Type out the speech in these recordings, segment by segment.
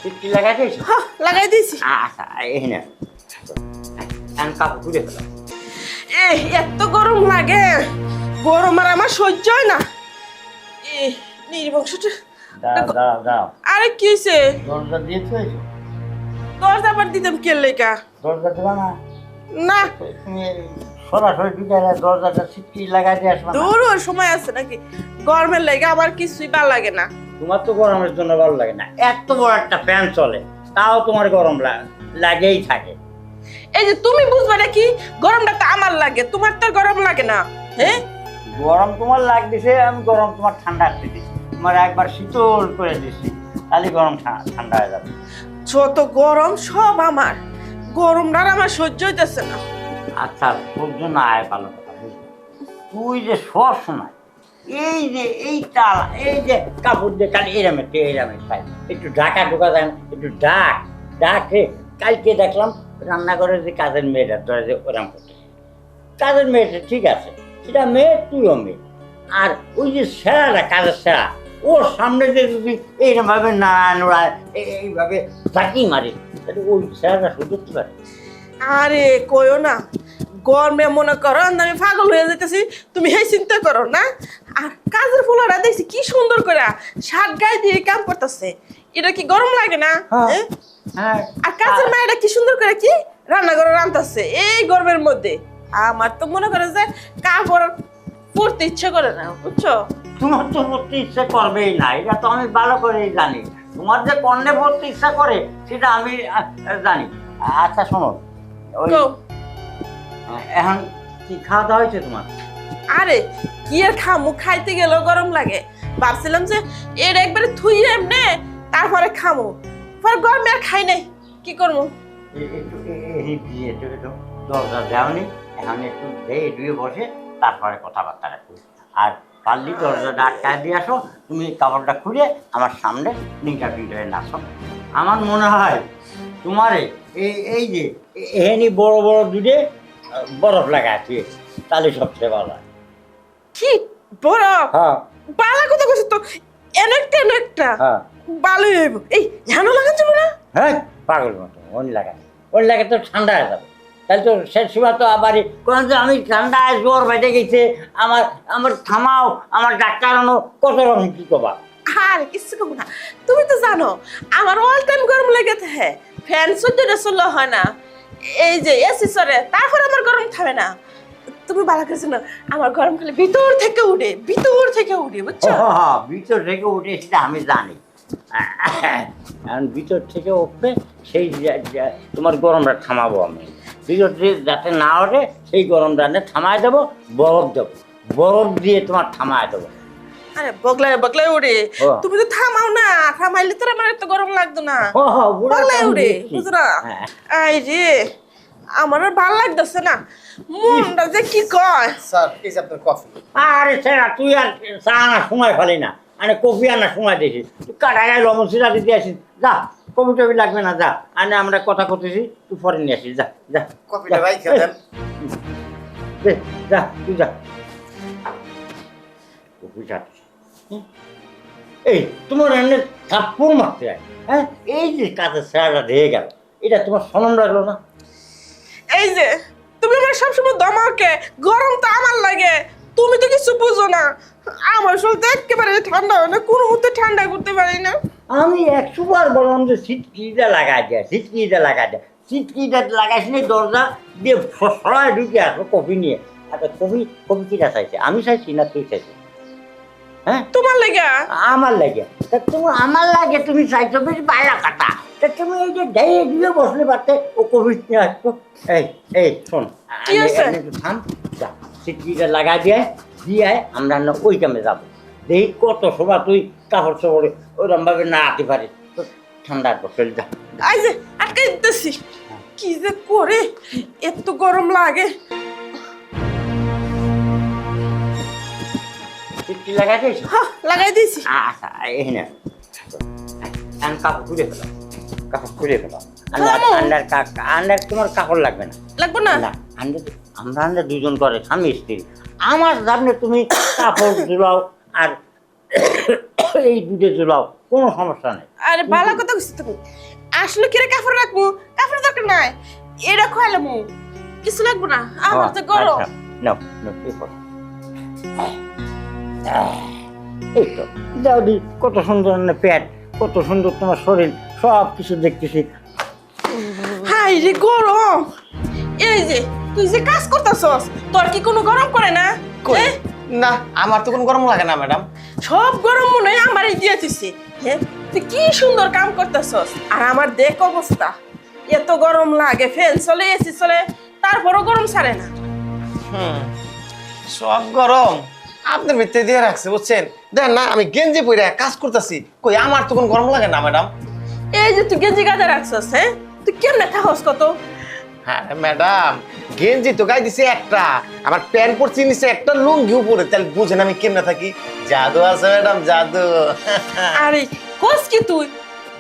সিটকি লাগাই দিয়েছো? হ্যাঁ লাগাই দিয়েছি। আচ্ছা এই না এখন কাপড় খুলে ফেলো। এত গরম লাগে, গরম আর আমার সহ্য হয় না। নির্বংশটা দাও আরে কি হয়েছে? দরজা দিয়েছো? দরজা আবার দিতাম কে লেখা? দরজা দেবা না? না তুমি সরাসরি ঢুকে দরজাটা সিটকি লাগাই দিয়ে আসবা না? দূর ওর সময় আছে নাকি? গরমের লেগে আমার কিছুই ভালো লাগে না। তোমার তো গরমের জন্য ভালো লাগে না, এত বড় একটা ফ্যান চলে তাও তোমার গরম লাগেই থাকে। এই যে তুমি বুঝবে নাকি গরমটা তো আমার লাগে, তোমার তো গরম লাগে না। হ্যাঁ গরম তোমার লাগতেছে, আমি গরম তোমার ঠান্ডা আসতে দিচ্ছি, তোমার একবার শীতল করে দিচ্ছি, তাহলে গরম ঠান্ডা হয়ে যাবে। যত গরম সব আমার, গরমটা আর আমার সহ্য হইতেছে না। আচ্ছা সহ্য না হয় ভালো কথা, বুঝলি? তুই যে সব সময় এই যে এই যে কাপড় দিয়ে খালি এরামে খাই, একটু ঢাকা ঢোকা যায় না, একটু ডাকে। কালকে দেখলাম রান্নাঘরের যে কাজের মেয়েটা তোরা যে ওরাম করতে, কাজের মেয়েটা ঠিক আছে, সেটা মেয়ে তুইও মেয়ে, আর ওই যে সেরাটা কাজের সেরা, ওর সামনে যে যদি এইরকম ভাবে নাড়ায় নোড়ায় এইভাবে ঝাঁকি মারি, তাহলে ওই সেরাটা সুযোগ কি পারে? আরে কইও না, গরমে মনে করো আমি পাগল হয়ে যেতেছি, তুমি এই চিন্তা করো না। আর কাজের ফুলারা দেখছি কি সুন্দর করে শার্ট গায়ে দিয়ে কাম করতেছে, এটা কি গরম লাগে না? হ্যাঁ। হ্যাঁ? আর কাজের মায়েরা কি সুন্দর করে কি রান্নাঘরে রান্তাছে এই গরমের মধ্যে। আমার তো মনে করে যে কাপড় পরতে ইচ্ছে করে না, বুঝছো? তোমার তো পড়তে ইচ্ছা করবেই না, এটা তো আমি ভালো করেই জানি। তোমার যে কর্ণে পড়তে ইচ্ছা করে সেটা আমি জানি। আচ্ছা শোনো, ওই কও। এখন কি খাওয়া দাওয়া হয়েছে তোমার? আরে কি আর খামু, খাইতে গেলেও গরম লাগে, ভাবছিলাম যে এর একবারে থুই এমনে তারপরে খামু, পরে গরমে আর খাই নাই, কি করবো? একটু দরজা দেওনি, এখন একটু ধুয়ে বসে তারপরে কথাবার্তা রাখবো। আর পারলি দরজাটা আটকায় দিয়ে আসো, তুমি কাপড়টা খুলে আমার সামনে নিটা হয়ে নাচো। আমার মনে হয় তোমারে এই যে এহেনি বড় বড় দুধে বরফ লাগায় দিয়েছে, তাহলে সবচেয়ে ভালো হয়। কি বড় হ্যাঁ বালা কথা কইছ তো, এনেকটা হ্যাঁ ভালোই হইব। এই ঝানো লাগান যাবো না? হ্যাঁ পাগল মতো ওন লাগে তো ঠান্ডা হয়ে যাবে, তাহলে তো শেষ সময় তো আবারই কোন যে আমি ঠান্ডায় জ্বর বেঁধে গেছে, আমার থামাও, আমার ডাক্তার আনো, কত রকম কি করবা। আর কিছু কব না, তুমি তো জানো আমার অল টাইম গরম লেগে থাকে, ফ্যান সহ্যটা চললে হয় না, এই যে এসি চলে তারপর আমার গরম থামে না। তুমি ভালো করে না, আমার গরম খালি ভিতর থেকে উঠে বুঝছো? ভিতর থেকে উঠে সেটা আমি জানি, এখন ভিতর থেকে উঠবে সেই তোমার গরমটা থামাবো আমি, ভিতর থেকে যাতে না ওঠে সেই গরমটা থামায় দেবো, বরফ দিয়ে তোমার থামায় দেবো। আরে বগলায় উড়ে, তুমি তো থামাও না, থামাইলে তো আমার এত গরম লাগতো না। বগলায় উড়ে বুঝছো না? আই রে আমার আর ভালো লাগতেছে না, মনটা যে কি কয়। স্যার এই যে আপনার কফি। আরে স্যার তুই আর চা আনার সময় ফেলি না, আরে কফি আনার সময় দিয়েছিস, তুই কাটায় লবণ সিরা দিতে আসিস, যা কফি টফি লাগবে না, যা আনে আমরা কথা করতেছি, তুই পরে নিয়ে আসিস, যা যা কফিটা ভাই খেতেন। যা তুই যা কফি খাচ্ছিস। এই তোমার এনে থাপ্পড় মারতে হয়, হ্যাঁ? এই যে কাজের স্যারটা দিয়ে গেল, এটা তোমার সনম লাগলো না? এই যে তুমি আমার সবসময় দমাকে, গরম তো আমার লাগে, তুমি তো কিছু বুঝো না, আমার শরীর তো একেবারে ঠান্ডা হয় না, কোনো মতে ঠান্ডা করতে পারি না। আমি 100 বার বললাম যে সিটকিটা লাগাই দেয়, সিটকিটা লাগাইছিলি দরজা দিয়ে সরাই ঢুকে আসো কফি নিয়ে। আচ্ছা কফি কিটা চাইছে, আমি চাইছি না তুই চাইছি? হ্যাঁ তোমার লাগা? আমার লাগে, তা তুমি আমার লাগে তুমি চাইছো বেশ বাইরা কাটা, তা তুমি এই যে ঢেয়ে দিয়ে বসলে পারতে ও কফি নিয়ে আসতো। এই শোন, কি হয়েছে? একটু থাম, যা সিটকিটা লাগাই দিয়ে আমরা না ওই কামে যাবো, দেখি কত সময় তুই কাপড় চোপড়ে ওরকম ভাবে না আতে পারিস, তো ঠান্ডার বসে যা। এই যে আটকাই দিতেছি, কি যে করে এত গরম লাগে। সিটকি লাগাই দিয়েছ? হ্যাঁ লাগাই দিয়েছি। আচ্ছা এই না কাপড় খুলে ফেলো, আন্ডার তোমার কাপড় লাগবে না। লাগবে না? না আমরা দুজন করে স্বামী স্ত্রী, আমার সামনে তুমি কাপড় ধুলাও আর এই দুধে চুলাও, কোনো সমস্যা নেই। আরে ভালো কথা কইছিস তুমি। আসলে কি রে কাপড় রাখবো? কাপড় দরকার নাই, এটা খাইলাম, কিছু লাগবো না, আমার তো গরম। আচ্ছা, নাও নাও, এই করো। এই তো দাও দি, কত সুন্দর না পেট, কত সুন্দর তোমার শরীর, সব কিছু দেখতেছি। হাই রে গরম! এই যে তুই যে কাজ করতেছস, তোর কি কোনো গরম করে না? কই? এ? না, আমার তো কোনো গরম লাগে না ম্যাডাম। সব গরম মনে হয় আমারই দিয়ে দিছি। হ্যাঁ, তুই কি সুন্দর কাম করতেছস, আর আমার দেখ অবস্থা, এত গরম লাগে, ফ্যান চলে, এসি চলে, তারপরও গরম ছাড়ে না। সব গরম আপনার ভিতরে দিয়ে রাখছে, বুঝছেন? দেখ না, আমি গেঞ্জি পরে কাজ করতেছি, কই আমার তো কোনো গরম লাগে না ম্যাডাম। এই যে তুই গেঞ্জি গাদা রাখছস, হ্যাঁ, তুই কেমনে থাকস কত? হ্যাঁ ম্যাডাম, গেঞ্জি তো গায়ে দিছে একটা, আমার প্যান্ট পরছি নিচে একটা, লুঙ্গিও পরে, তাহলে বুঝেন আমি কেমনে থাকি। জাদু আছে ম্যাডাম, জাদু। আরে কোস কি তুই,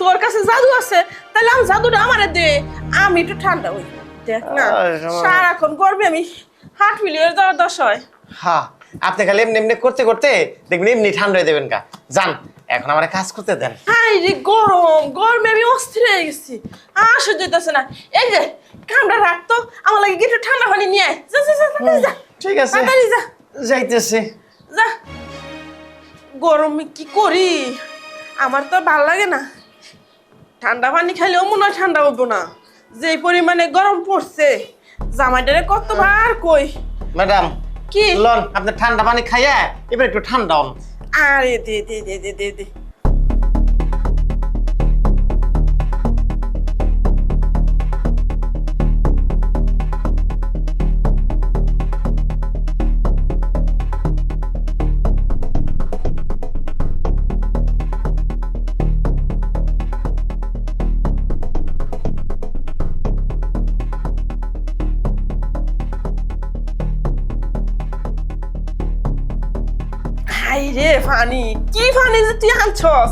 তোর কাছে জাদু আছে, তাহলে আমি জাদুটা আমারে দে, আমি একটু ঠান্ডা হই। দেখ না, সারাক্ষণ গরমে আমি হার্ট ফেলিয়ার যাওয়ার দশ হয়। হ্যাঁ, আপনি খালি এমনি এমনি করতে করতে দেখবেন এমনি ঠান্ডা হয়ে দেবেন। যান, এখন আমার কাজ করতে দেন। হাই রে গরম, গরমে আমি অস্থির হয়ে গেছি, আর সহ্য হইতেছে না। এই যে কামড়া রাখতো, আমার লাগে একটু ঠান্ডা পানি নিয়ে আয়। যা যা যা তাড়াতাড়ি যা, ঠিক আছে, তাড়াতাড়ি যা যাইতেছে। যা। গরমে কি করি, আমার তো ভাল লাগে না। ঠান্ডা পানি খাইলেও মনে হয় ঠান্ডা হইব না, যে পরিমাণে গরম পড়ছে। জামাইটারে কতবার কই। ম্যাডাম কি লন, আপনি ঠান্ডা পানি খাইয়া এবার একটু ঠান্ডা হন। আরে দে দে দে দে দে দে। হাই রে ফানি, কি ফানি যে তুই আনছস,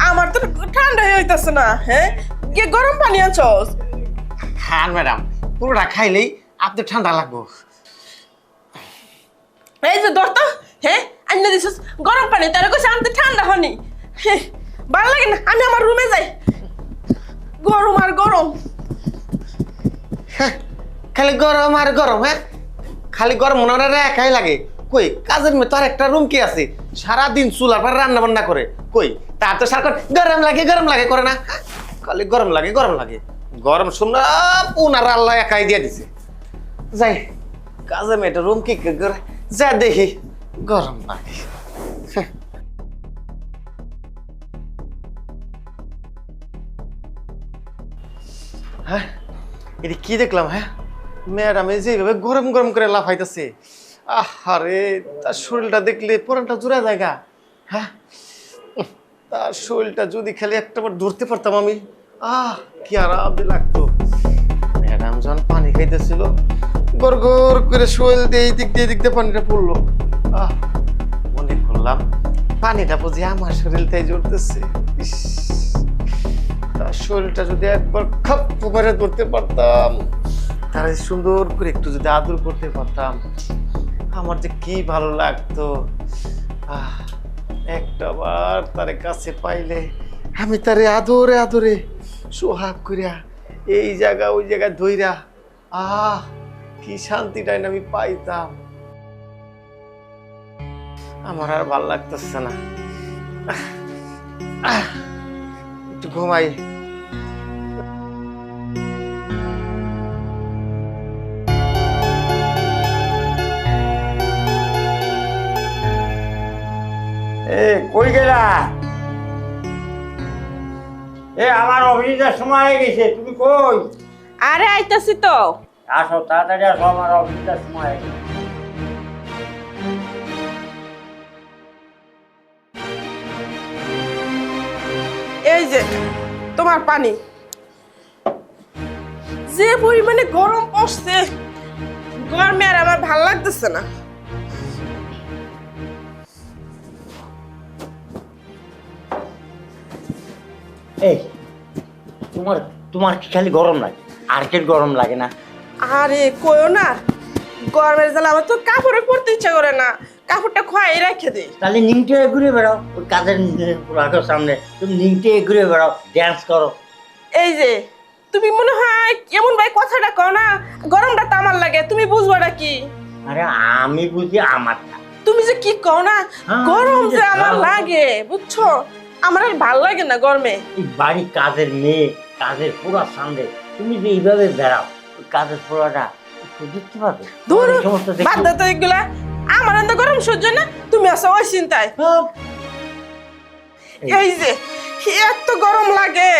আমার তো ঠান্ডা হয়ে হইতাছে না। হ্যাঁ, কে গরম পানি আনছস? হ্যাঁ ম্যাডাম, পুরোটা খাইলেই আপনি ঠান্ডা লাগবো। এই যে ধর তো, হ্যাঁ আইনা দিছস গরম পানি, তার কইছে আনতে ঠান্ডা পানি। ভালো লাগে না, আমি আমার রুমে যাই। গরম আর গরম। হ্যাঁ, খালি গরম আর গরম। হ্যাঁ, খালি গরম মনে হয় একাই লাগে। কই কাজের মেয়ে তো আর একটা রুম কি আছে, সারাদিন চুলার পর রান্না বান্না করে। কই তার তো সারাক্ষণ গরম লাগে করে না। হ্যাঁ, খালি গরম লাগে গরম লাগে, গরম শুননা পুনার আল্লাহ একাই দিয়ে দিছে। যাই, কাজের মেয়েটা রুম কি করে যা দেখি, গরম লাগে। হ্যাঁ, এটা কি দেখলাম? হ্যাঁ, ম্যাডাম এই যেভাবে গরম গরম করে লাফাইতেছে, আরে তার শরীরটা দেখলে পরানটা জোড়া জায়গা। হ্যাঁ, তার শরীরটা যদি খালি একটাবার ধরতে পারতাম আমি, কি আরাম লাগতো। ম্যাডাম যখন পানি খাইতেছিল, গড় গড় করে শরীর দিয়ে এই দিক দিয়ে পানিটা পড়লো। মনে করলাম পানিটা বুঝি আমার শরীরটাই জড়তেছে। তার শরীরটা যদি একবার খাপ করে ধরতে পারতাম, তার সুন্দর করে একটু যদি আদর করতে পারতাম, আমার যে কি ভালো লাগতো। একটাবার তার কাছে পাইলে আমি তারে আদরে আদরে সোহাগ করিয়া এই জায়গা ওই জায়গায় ধইরা কি শান্তিটাই না আমি পাইতাম। আমার আর ভাল লাগতেছে না, একটু ঘুমাই। এ কই গেলা? এ আমার অফিসের সময় হয়ে গেছে, তুমি কই? আরে আইতাছি তো। আসো তাড়াতাড়ি আসো, আমার অফিসের সময় হয়ে গেছে। এই যে তোমার পানি। যে পরিমাণে গরম পড়ছে, গরমে আর আমার ভাল লাগতেছে না। এই তোমার তোমার কি খালি গরম লাগে, আর কে গরম লাগে না? আরে কইও না, গরমের জ্বালা আমার তো কাপড়ে পরতে ইচ্ছা করে না, কাপড়টা খোয়াই রেখে দে। তাহলে নিংটে ঘুরে বেড়াও, ওই কাজের পোড়াকের সামনে তুমি নিংটে ঘুরে বেড়াও, ড্যান্স করো। এই যে তুমি মনে হয় এমন ভাই কথাটা কও না, গরমটা তো আমার লাগে, তুমি বুঝবাটা কি? আরে আমি বুঝি আমারটা। তুমি যে কি কও না, হ্যাঁ, গরম তুমি যে যে আমার খাও। লাগে বুঝছো, আমার আর ভাল লাগে না গরমে। এই বাড়ির কাজের মেয়ে, কাজের পোড়ার সামনে তুমি যে এইভাবে বেড়াও, ওই কাজের পোড়াটা দেখতে পাবে। দূর এই সমস্ত দেখে- বাদ দাও তো এগুলা, আমার এত গরম সহ্য না, তুমি আছো ওই চিন্তায়। হ্যাঁ। এই যে এত গরম লাগে,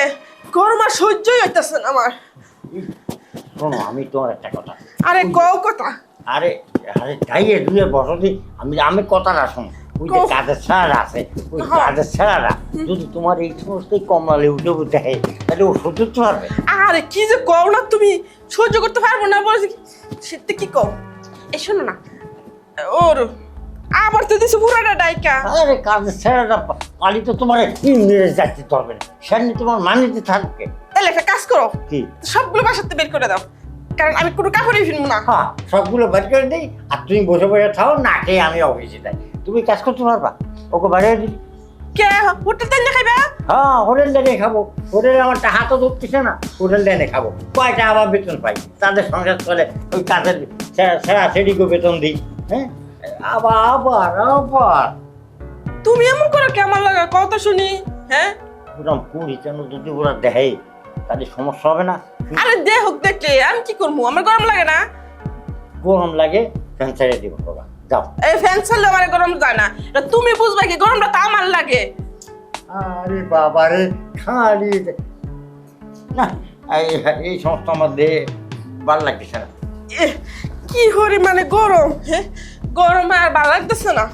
গরম আর সহ্যই হইতেছে না আমার। শোনো, আমি তোমার একটা কথা। আরে কও কথা। আরে আরে যাইয়ে দুয়ে বসতি, আমি কথাটা শোনো। ওই যে কও। কাজের ছাড়া আছে, ওই হ্যাঁ। কাজের ছাড়ারা যদি তোমার এই সমস্ত কমলালে উঠে দেয়, তাহলে ও সহ্য করতে পারবে। আরে কি যে কও না, তুমি সহ্য করতে পারবো না বলছি, সেটা কি কও? এই শোনো না, ওর আবার তো দিছো পুরাটা ডাইকা। আরে কাজের ছাড়াটা পালি তো তোমার ইংরেজ যাচ্ছে ধরবে না, সেখানে তোমার মানিতে থাকবে। তাহলে একটা কাজ করো, কি? সবগুলো বাসাতে বের করে দাও, কারণ আমি কোনো কাপড়ই ফিরবো না। হ্যাঁ, সবগুলো বাড়ি করে দিই, আর তুমি বসে বসে খাও, না খেয়ে আমি অফিসে যাই। তুমি কাজ করতে পারবা? ওকে বাড়িয়ে দিই। কে হোটেল তেল খাইবা? হ্যাঁ, হোটেল ডেনে খাবো। হোটেলে আমার হাতও ধরতেছে না, হোটেল ডেনে খাবো। কয়টা আবার বেতন পাই, তাদের সংসার চলে, ওই কাজের সেরা সেডিকে বেতন দিই। হ্যাঁ, আবার আবার আবার তুমি এমন করো কেমন লাগে কত শুনি? হ্যাঁ, ওরকম কুড়ি কেন যদি ওরা দেয়, তাদের সমস্যা হবে না? আরে দে হোক, দেখলে আমি কি করবো, আমার গরম লাগে না। গরম লাগে, ফ্যান ছেড়ে দিব বাবা, যাও। এই ফ্যান চাললে আমার গরম যায় না, এটা তুমি বুঝবা কি, গরমটা তো আমার লাগে। আরে বাবা রে, খালি না, এই সমস্ত আমার দেহে ভালো লাগতেছে না। এহ, কি হরি মানে গরম, হ্যাঁ গরমে আর ভালো লাগতেছে না,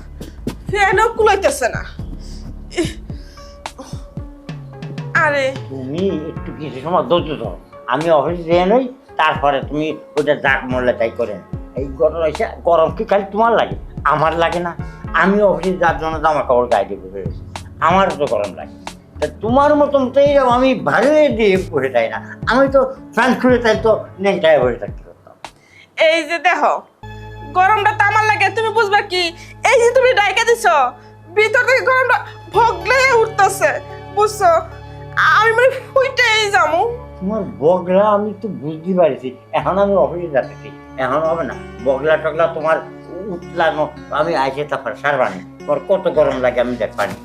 ফ্যানও কুলাইতেছে না। ইহ, আরে তুমি একটু কিছু সময় ধৈর্য ধরো, আমি অফিসে যেয়ে নই, তারপরে তুমি ওটা যাক মরলে তাই করে না। এই গরম এসে, গরম কি খালি তোমার লাগে, আমার লাগে না? আমি অফিসে যার জন্য জামা কাপড় গায়ে দিয়ে বসে রয়েছি, আমারও তো গরম লাগে। তা তোমার মতন তো এইরকম আমি ভালো দিয়ে বসে যাই না, আমি তো ফ্যান খুলে তাই তো নেংটায় বসে থাকতে পারতাম। এই যে দেখো, গরমটা তো আমার লাগে, তুমি বুঝবা কি? এই যে তুমি ডাইকা দিছো, ভিতর থেকে গরমটা ভগলে উঠতেছে, বুঝছো? আমি মানে ফুইটাই যাবো। তোমার বগলা আমি তো বুঝতে পারছি, এখন আমি অফিসে যাচ্ছি, এখন হবে না। বগলা টগলা তোমার উঠলানো, আমি আইসে তারপর সারবানি, তোমার কত গরম লাগে আমি দেখবানি।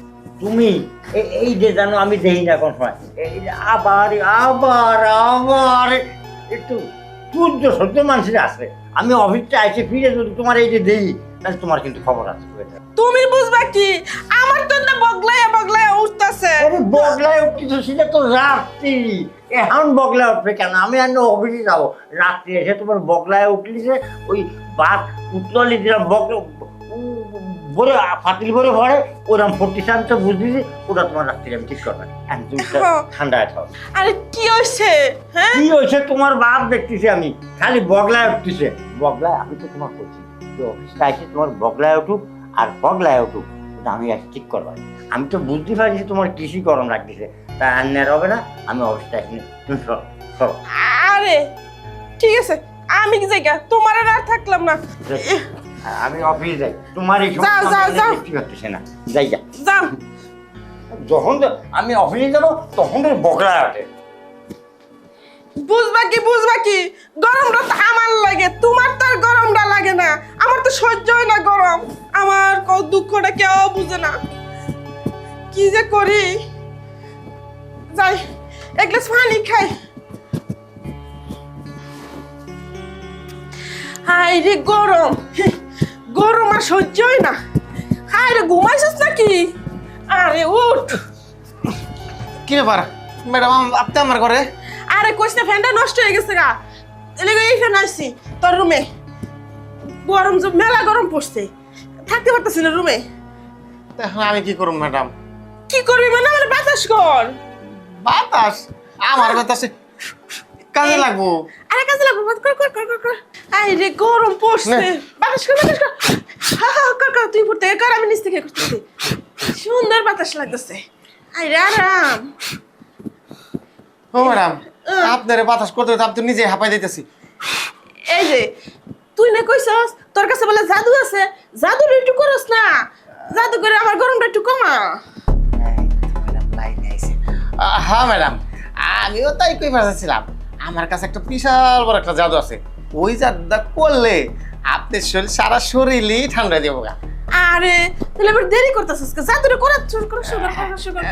তুমি এই যে জানো আমি দেখি না কোন সময়, এই যে আবার আবার আবার একটু সূর্য সহ্য মানুষের আছে। আমি অফিসটা আইসে ফিরে যদি তোমার এই যে দেখি, তাহলে তোমার কিন্তু খবর আছে। তুমি বুঝবা কি, আমার তো না বগলায় বগলায় উঠতেছে। আরে বগলায় উঠতেছে, সেটা তো রাত্রি, এখন বগলায় উঠবে কেন? আমি আর অফিসে যাবো, রাত্রি এসে তোমার বগলায় উঠলিছে, ওই বাস উতলি দিলাম, ভরে ফাতিল ভরে ভরে ওরকম ফুটতেছে, আমি তো বুঝতেছি ওটা তোমার রাত্রি আমি ঠিক করবেন। ঠান্ডায় খাও। আরে কি হয়েছে? হ্যাঁ কি হয়েছে? তোমার বাপ দেখতেছি আমি, খালি বগলায় উঠতেছে। বগলায় আমি তো তোমার করছি, অফিসটা এসে তোমার বগলায় উঠুক আর বগলায় উঠুক, ওটা আমি আজ ঠিক করবাই। আমি তো বুঝতে পারছি তোমার কৃষি গরম লাগতেছে, তা আন্যার হবে না। আমি অফিসটা এসে তুমি সরো। আরে ঠিক আছে, আমি কি জায়গা তোমার আর থাকলাম না। আমি অফিস যাই, তোমার এই যাও, যাও, যাও। দেখতে পাচ্ছি না, যাই যা। যাও, যখন আমি অফিসে যাবো তখন বগলায় ওঠে। বুঝবা কি, গরমটা তো আমার লাগে, তোমার তো আর গরমটা লাগে না। আমার তো সহ্য হয় না গরম, আমার দুঃখটা কেউ বুঝে না। কি যে করি, যাই এক গ্লাস পানি খাই। হাই রে গরম, গরম আর সহ্য হয় না। হাই রে, ঘুমাইছিস নাকি? আরে উঠ। কি ব্যাপার ম্যাডাম, আপনি আমার ঘরে? আরে কইস না, ফ্যানটা নষ্ট হয়ে গেছে গা, এলাকা এই ফ্যান আসছি তোর রুমে। গরম যে মেলা গরম পড়ছে, থাকতে পারতেছি না রুমে। এখন আমি কি করব ম্যাডাম? কি করবি মানে? আমার বাতাস কর। বাতাস? আমার বাতাসে কাজে লাগবো। আরে কাজে লাগবো, কর কর কর কর কর। আই রে গরম পড়ছে, নে। বাতাস কর বাতাস কর। হা হা কর কর, তুই পড়তে কর, আমি নিচ থেকে করতেছি। সুন্দর বাতাস লাগতেছে, আই রে আরাম। ও ম্যাডাম, আপনার বাতাস করতে আপনি নিজে হাঁপাই দিতেছি। এই যে তুই না কইছস তোর কাছে বলে জাদু আছে, জাদুর একটু করস না, জাদু করে আমার গরমটা একটু কমা। হ্যাঁ ম্যাডাম, আমিও তাই কই ভাবছিলাম আমার কাছে একটা বিশাল বড় একটা জাদু আছে, ওই জাদুটা করলে আপনার শরীর সারা শরীরই ঠান্ডা দেবো গা। আরে তাহলে আবার দেরি করতেছিস জাদুরে করা শুরু কর শুরু কর।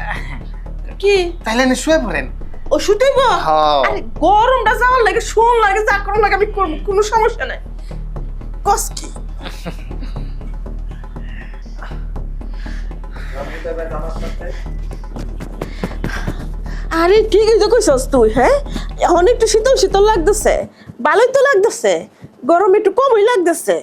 কি তাহলে আপনি শুয়ে পড়েন। ও শুতেইব? হ্যাঁ। আরে গরমটা যাওয়ার লাগে শোন লাগে যা করুন লাগে আমি করব, কোনো সমস্যা নাই। কস কি আরে ঠিকই তো কইছস তুই। হ্যাঁ এখন একটু শীতল শীতল লাগতেছে, ভালোই তো লাগতেছে, গরম একটু কমই লাগতেছে।